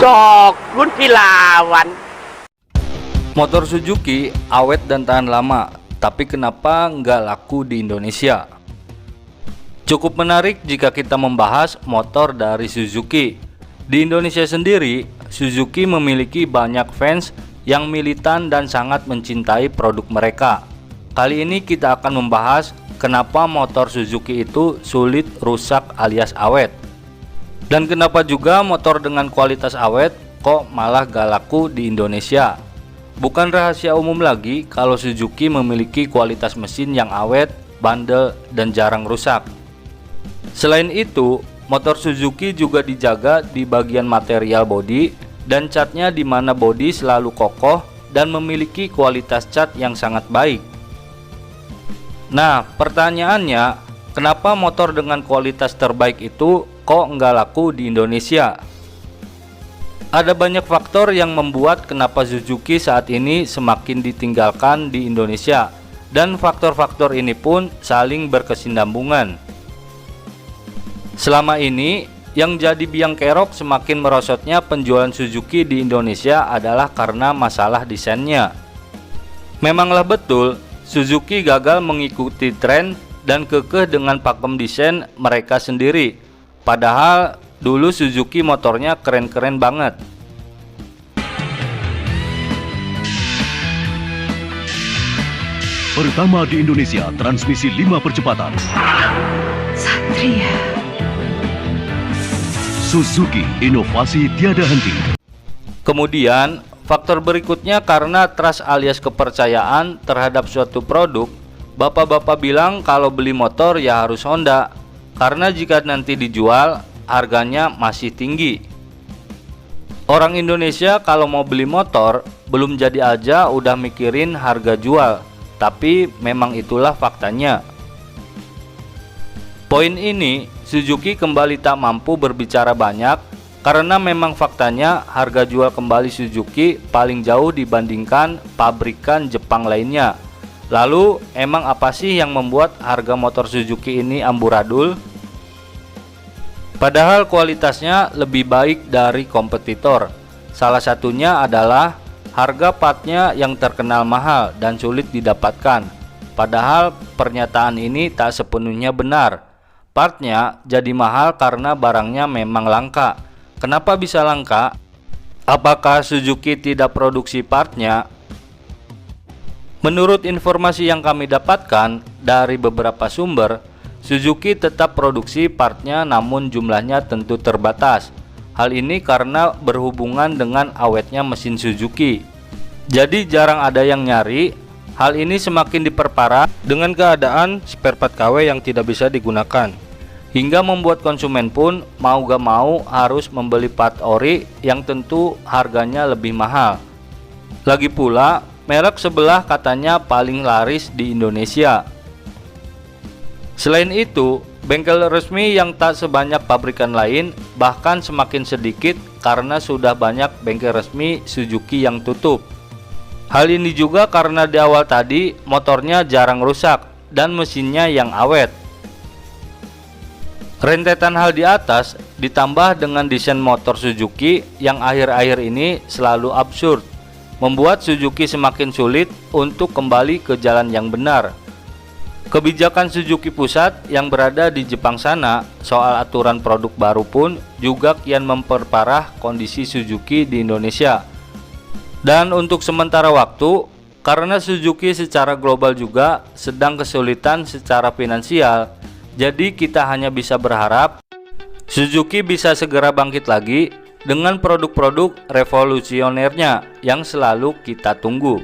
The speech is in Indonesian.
Cok, Gun Pilawan. Motor Suzuki awet dan tahan lama, tapi kenapa nggak laku di Indonesia? Cukup menarik jika kita membahas motor dari Suzuki. Di Indonesia sendiri, Suzuki memiliki banyak fans yang militan dan sangat mencintai produk mereka. Kali ini kita akan membahas kenapa motor Suzuki itu sulit rusak alias awet. Dan kenapa juga motor dengan kualitas awet kok malah gak laku di Indonesia. Bukan rahasia umum lagi kalau Suzuki memiliki kualitas mesin yang awet, bandel, dan jarang rusak. Selain itu, motor Suzuki juga dijaga di bagian material bodi dan catnya, di mana bodi selalu kokoh dan memiliki kualitas cat yang sangat baik. Nah, pertanyaannya, kenapa motor dengan kualitas terbaik itu kok nggak laku di Indonesia? Ada banyak faktor yang membuat kenapa Suzuki saat ini semakin ditinggalkan di Indonesia, dan faktor-faktor ini pun saling berkesinambungan. Selama ini, yang jadi biang kerok semakin merosotnya penjualan Suzuki di Indonesia adalah karena masalah desainnya. Memanglah betul, Suzuki gagal mengikuti tren dan kekeh dengan pakem desain mereka sendiri. Padahal dulu Suzuki motornya keren-keren banget. Pertama di Indonesia, transmisi 5 percepatan. Satria. Suzuki, inovasi tiada henti. Kemudian, faktor berikutnya karena trust alias kepercayaan terhadap suatu produk. Bapak-bapak bilang kalau beli motor ya harus Honda, karena jika nanti dijual harganya masih tinggi. Orang Indonesia kalau mau beli motor belum jadi aja udah mikirin harga jual, tapi memang itulah faktanya. Poin ini Suzuki kembali tak mampu berbicara banyak karena memang faktanya harga jual kembali Suzuki paling jauh dibandingkan pabrikan Jepang lainnya. Lalu emang apa sih yang membuat harga motor Suzuki ini amburadul? Padahal kualitasnya lebih baik dari kompetitor. Salah satunya adalah harga partnya yang terkenal mahal dan sulit didapatkan. Padahal pernyataan ini tak sepenuhnya benar. Partnya jadi mahal karena barangnya memang langka. Kenapa bisa langka? Apakah Suzuki tidak produksi partnya? Menurut informasi yang kami dapatkan dari beberapa sumber, Suzuki tetap produksi partnya namun jumlahnya tentu terbatas. Hal ini karena berhubungan dengan awetnya mesin Suzuki. Jadi jarang ada yang nyari. Hal ini semakin diperparah dengan keadaan spare part KW yang tidak bisa digunakan. Hingga membuat konsumen pun mau gak mau harus membeli part ori yang tentu harganya lebih mahal. Lagi pula, merek sebelah katanya paling laris di Indonesia. Selain itu, bengkel resmi yang tak sebanyak pabrikan lain bahkan semakin sedikit karena sudah banyak bengkel resmi Suzuki yang tutup. Hal ini juga karena di awal tadi motornya jarang rusak dan mesinnya yang awet. Rentetan hal di atas ditambah dengan desain motor Suzuki yang akhir-akhir ini selalu absurd, membuat Suzuki semakin sulit untuk kembali ke jalan yang benar. Kebijakan Suzuki pusat yang berada di Jepang sana soal aturan produk baru pun juga kian memperparah kondisi Suzuki di Indonesia. Dan untuk sementara waktu, karena Suzuki secara global juga sedang kesulitan secara finansial, jadi kita hanya bisa berharap Suzuki bisa segera bangkit lagi dengan produk-produk revolusionernya yang selalu kita tunggu.